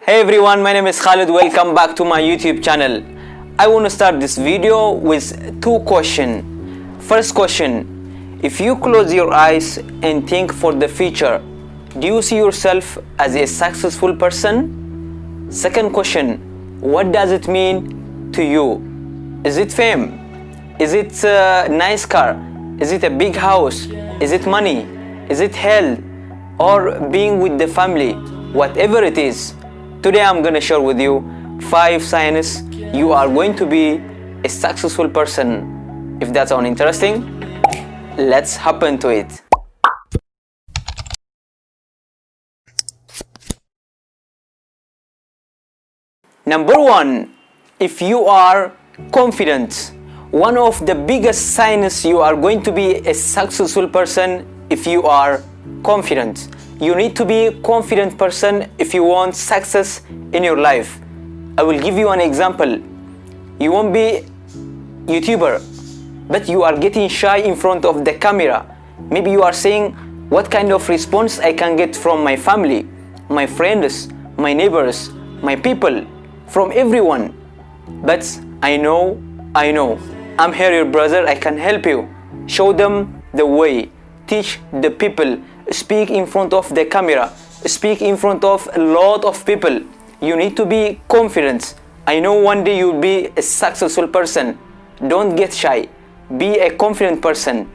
Hey everyone, my name is Khalid. Welcome back to my YouTube channel. I want to start this video with two questions. First question, if you close your eyes and think for the future, do you see yourself as a successful person? Second question, what does it mean to you? Is it fame? Is it a nice car? Is it a big house? Is it money? Is it health? Or being with the family? Whatever it is, today I'm going to share with you 5 signs you are going to be a successful person. If that sounds interesting, let's hop into it. Number 1, if you are confident. One of the biggest signs you are going to be a successful person if you are confident. You need to be a confident person if you want success in your life. I will give you an example. You won't be YouTuber, but you are getting shy in front of the camera. Maybe you are saying, what kind of response I can get from my family, my friends, my neighbors, my people, from everyone. But I know, I'm here, your brother, I can help you. Show them the way. Teach the people. Speak in front of the camera. Speak in front of a lot of people. You need to be confident. I know one day you'll be a successful person. Don't get shy. Be a confident person.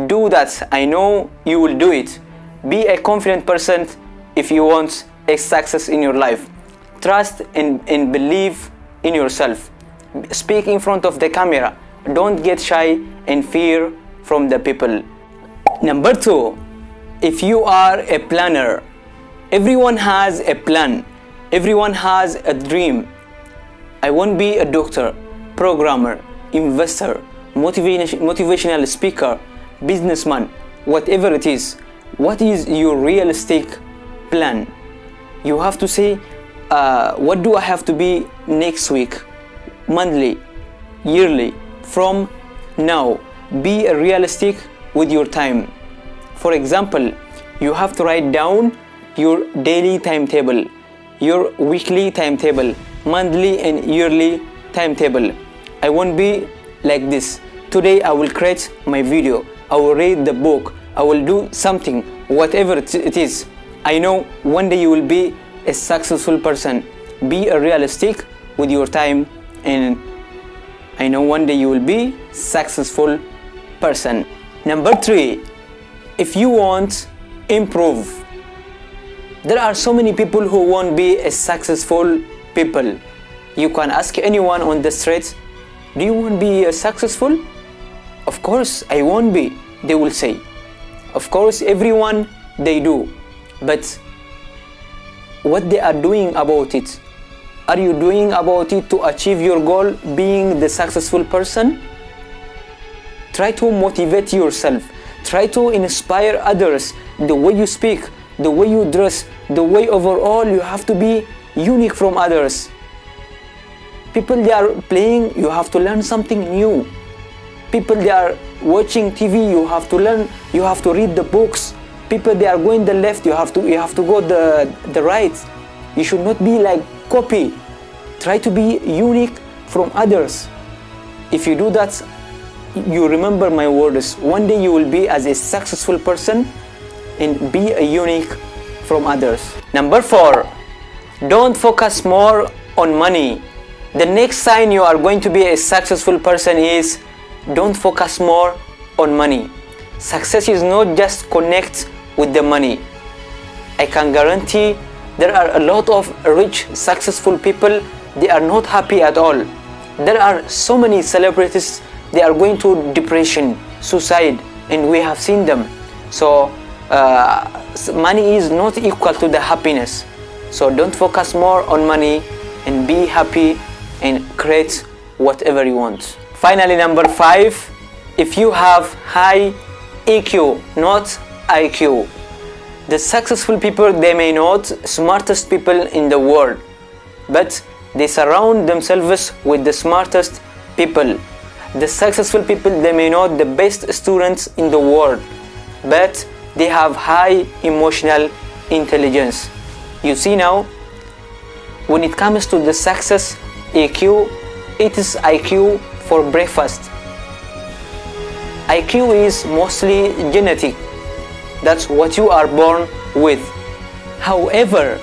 Do that. I know you will do it. Be a confident person if you want a success in your life. Trust and believe in yourself. Speak in front of the camera. Don't get shy and fear from the people. Number 2, if you are a planner. Everyone has a plan. Everyone has a dream. I want to be a doctor, programmer, investor, motivational speaker, businessman, whatever it is. What is your realistic plan? You have to say, what do I have to be next week, monthly, yearly, from now. Be realistic with your time. For example, you have to write down your daily timetable, your weekly timetable, monthly and yearly timetable. I won't be like this. Today I will create my video, I will read the book, I will do something, whatever it is. I know one day you will be a successful person. Be realistic with your time, and I know one day you will be successful person. Number 3, if you want improve. There are so many people who won't be a successful people. You can ask anyone on the street, do you want to be successful? Of course I won't be, they will say. Of course everyone they do, but what they are doing about it? Are you doing about it to achieve your goal, being the successful person? Try to motivate yourself. Try to inspire others. The way you speak, the way you dress, the way overall you have to be unique from others. People they are playing, you have to learn something new. People they are watching TV, you have to learn, you have to read the books. People they are going the left, you have to go the right. You should not be like copy. Try to be unique from others. If you do that, you remember my words, one day you will be as a successful person and be a unique from others. Number 4, don't focus more on money. The next sign you are going to be a successful person is don't focus more on money. Success is not just connect with the money. I can guarantee there are a lot of rich, successful people, they are not happy at all. There are so many celebrities, they are going to depression, suicide, and we have seen them. So money is not equal to the happiness. So don't focus more on money and be happy and create whatever you want. Finally, number 5, if you have high EQ, not IQ. The successful people, they may not smartest people in the world, but they surround themselves with the smartest people. The successful people, they may not the best students in the world, but they have high emotional intelligence. You see now, when it comes to the success EQ, it is IQ for breakfast. IQ is mostly genetic. That's what you are born with. However,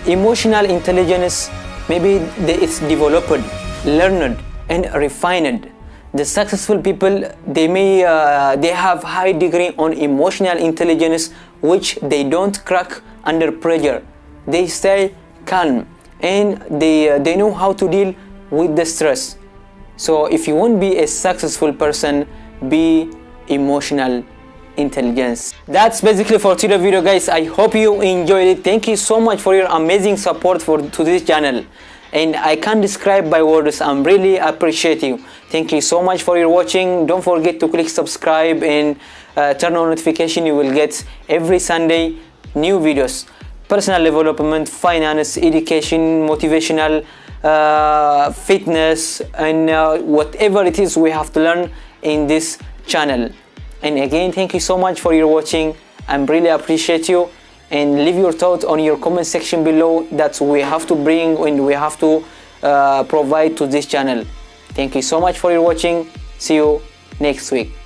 emotional intelligence, maybe it's developed, learned, and refined. The successful people, they have high degree on emotional intelligence, which they don't crack under pressure. They stay calm, and they know how to deal with the stress. So if you want to be a successful person, be emotional intelligence. That's basically for today's video, guys. I hope you enjoyed it. Thank you so much for your amazing support to this channel, and I can't describe by words. I'm really appreciate you. Thank you so much for your watching. Don't forget to click subscribe and turn on notification. You will get every Sunday new videos: personal development, finance, education, motivational, fitness, and whatever it is we have to learn in this channel. And again, thank you so much for your watching. I really appreciate you, and leave your thoughts on your comment section below. That we have to bring and we have to provide to this channel. Thank you so much for your watching. See you next week.